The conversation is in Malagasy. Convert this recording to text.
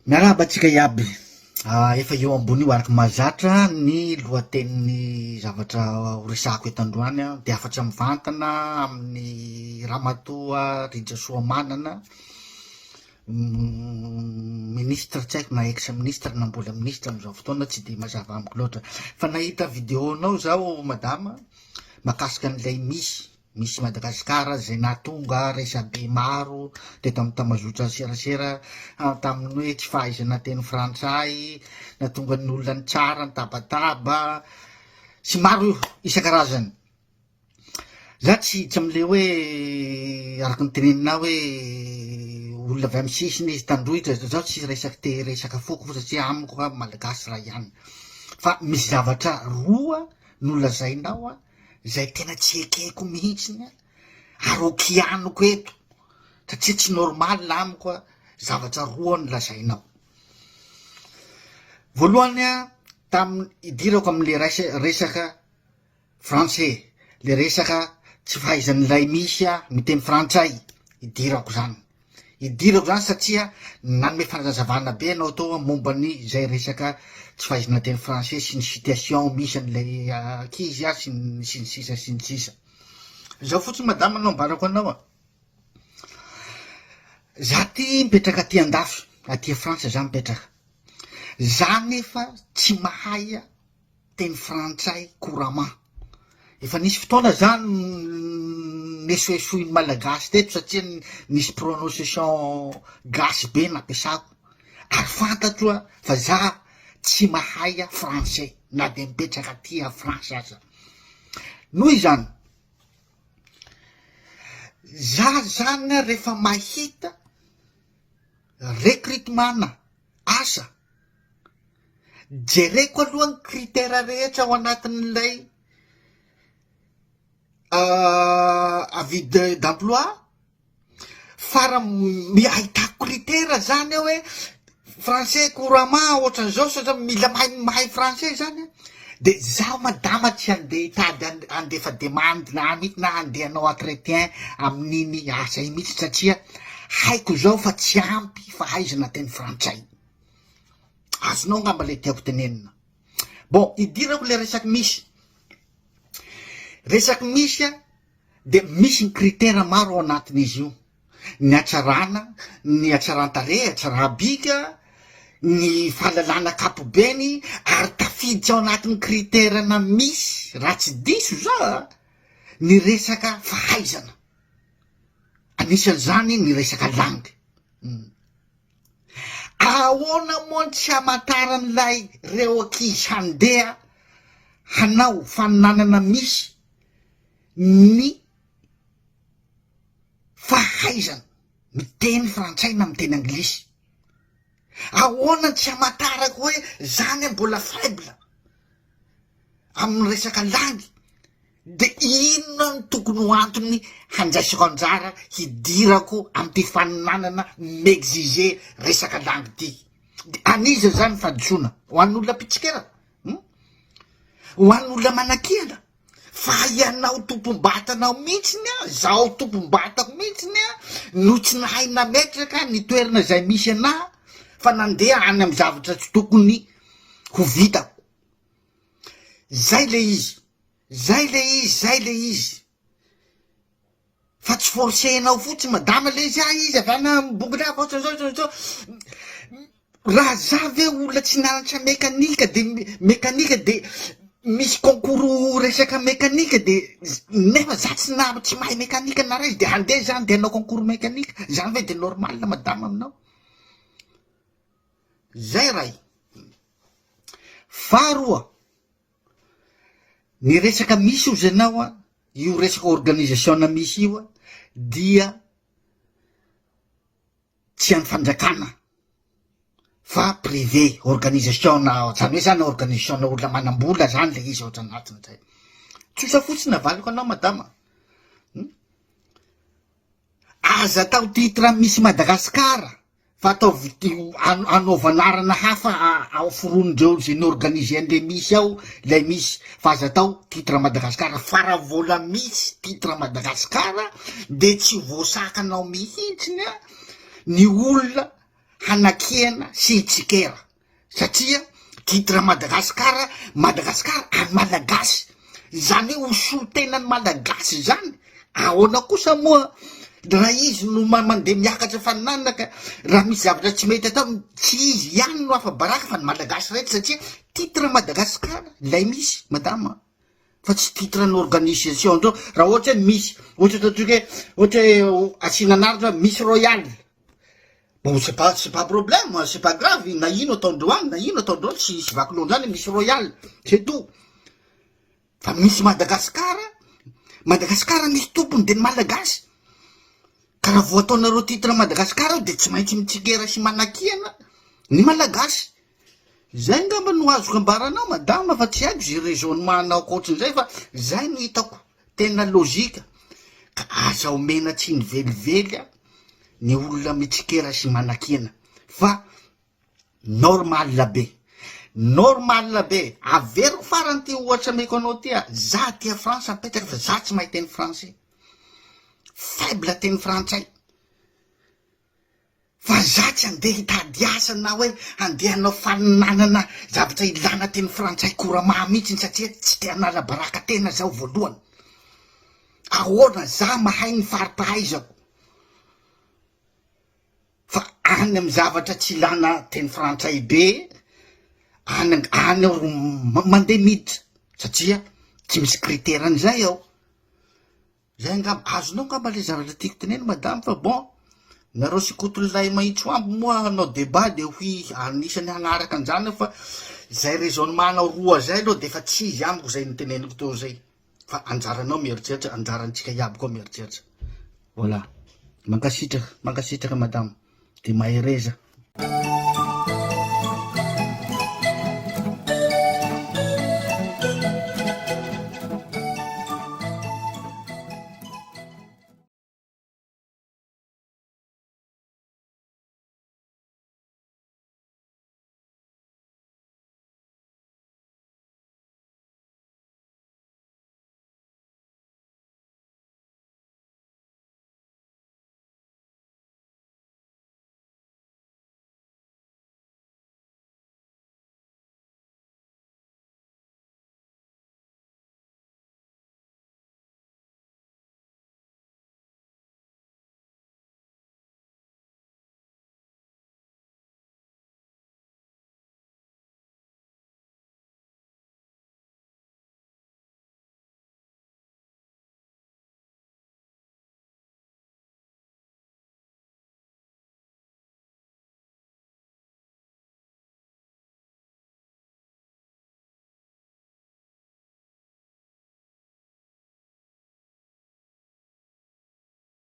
Miarabantsika iaby. Efa eo ambony io araky mahazatra ny lohatenin'ny zavatra horesahako eto androany de afatra mivantana amin'ny ramatoa Ridzasoamanana, ministra tsy haiko na ex ministra na mbola ministra am'izao fotoana tsy de mazava amiko loatra, fa nahita videonao zaho madama mahakasika an'ilay misy Madagasikara zay nahatonga resabe maro teto amin'ny tamazotra serasera tamin'ny hoe tsy fahaizana teny frantsay, nahatonga ny olona ny tsara nitabataba sy maro isan-karazany. Za tsy am'le hoe araky ny teneninao hoe olona avy amy sisiny izy tandroitra zao tsy resaky te resaka foko satria amiko malagasy raha ihany, fa misy zavatra roa nolazainao zay tena tsy ekeko mihitsiny ary okianiko eto satria tsy normal amiko zavatra roa nolazainao. Voalohany idirako am'le resaka français, le resaka tsy fahaizan'ilay misy miteny frantsay, idirako zany satria nanome fanazavana be anao tao momban'ny zay resaka tsy fahaizana teny français sy ny situation misy an'ilay ankizy sy ny sisa. Zao fotsiny madama anao ambarako anao za ty mipetraka aty andafy, aty Frantsa za mipetraka, za nefa tsy mahay teny frantsay couramment. Efa nisy fotoana zany nesoesoiny malagasy teto satria nisy prononciation gasy be nampiasako, ary fantatro fa za tsy mahay français na de mipetraka aty a France aza. Noho izany, za zany rehefa mahita recrutement asa, jereko aloha ny critère rehetra ao anatin'ilay avis d'emploi, fara ahitako critère zany hoe français couramment ohatran'izao satria mila mahay français zany de zaho madama tsy andeha hitady andefa demande na mihitsy na andeha hanao entretien amin'iny asa iny mihitsy satria haiko zao fa tsy ampy fahaizana teny frantsay. Azonao ngamba le tiako tenenina. Bon, idirako le resaky misy de misy ny critère maro ao anatin'izy io, ny hatsarana, ny hatsaran-tarehy, hatsarabika, ny fahalalana kapobeny, ary tafiditsy ao anatin'ny critère na misy raha tsy diso za ny resaka fahaizana, anisan'izany ny resaka langue. Ahoana moa tsy hamantaran'ilay reo ankizy handeha hanao faninanana misy ny fahaizana miteny frantsay na miteny anglisy? Ahoana tsy hamantarako hoe zany mbola faible amin'ny resaka langue, de inona ny tokony ho antony hanjaisako anjara hidirako am'ty faninanana m'exiger resaka langue ty? Aniza zany fadisoana ho an'olona pitsikera, ho an'olona manakihana, fa ianao tompom-batanao mihitsiny zaho tompom-batako mihitsiny no tsy nahay nametraka ny toerana zay misy anahy fa nandeha any amy zavatra tsy tokony ho vitako. Zay le izy fa tsy forcenao fotsy madama le izy avy ana mbongona ohatran'izao raha za ve olona tsy nanatra mekanika de misy concours resaka mekanika de nefa za tsy mahay mekanika na ray de handeha zany de hanao concours mekanika, zany ve de normal madama aminao? Zay ray. Faharoa, ny resaka misy ozy anao io resaka organisation misy io dia tsy an'ny fanjakana fa privé, organisation zany hoe zany organisation olona manambola zany le izy ohatry anatiny zay. Tsotra fotsiny avaliko anao madama, aza atao titre misy Madagasikara fa atao anaova anarana hafa aoforonindreo zay norganize an'le misy ao lay misy, fa aza atao titre Madagasikara, fa raha vola misy titre Madagasikara de tsy voasakanao mihitsiny ny olona Hanakiana sy Tsikera. Satria titre Madagasikara, Madagasikara any malagasy. Zany hoe hoso tenany malagasy zany. Ahoana kosa moa raha izy no mandeha miakatra faninanaka, raha misy zavatra tsy mety atao, tsy izy ihany no afa-baraka fa ny malagasy rehetra, satria titre Madagasikara lay misy madama, fa tsy titre ny organisation zao. Raha ohatra hoe misy, ohatra hoe asina anaratra Miss Royal, bon c'est pas problème, c'est pas grave, na ino ataondreo any, na ino ataondreo tsy vaky lohan zany Miss Royal, c'est tout. Fa misy Madagasikara misy tompony de ny malagasy. Ka raha vo ataonareo titre Madagasikara de tsy maintsy mitsikera sy manakiana ny malagasy. Zay ngamba no azoko ambaranao madama, fa tsy haiko zay raisonnement anao akoatrin'izay, fa zay no hitako tena logika. Ka aza omena tsy ny velively ny olona mitsikera sy manakiana, fa normal be. Averiko farany ty ohatra meko anao ty, za tia France apetraka fa za tsy mahay teny français, faible teny frantsay. Fa za tsy andeha hitady asa na hoe andeha hanao faninanana zavatra ilana teny frantsay korama mihitsy, satria tsy te hanala baraka tena zaho voalohany. Ahoana za mahay ny fari-pahaizako, fa any amy zavatra tsy ilana teny frantsay be, any aho mandeha miditra, satria tsy misy kriteran'izay aho. Zay ngamba azonao ngamba le zavatra tiako teneny madame, fa bon, nareo sikotolay mahitso ambo moa hanao débat de hoy anisany hanaraka anjany, fa zay raisonnement-nao roa zay aloha de fa tsy izy amiko zay niteneniko teo zay, fa anjaranao mieritreritra, anjarantsika iaby koa mieritreritra. Voilà, mankasitraka madame, de mahereza.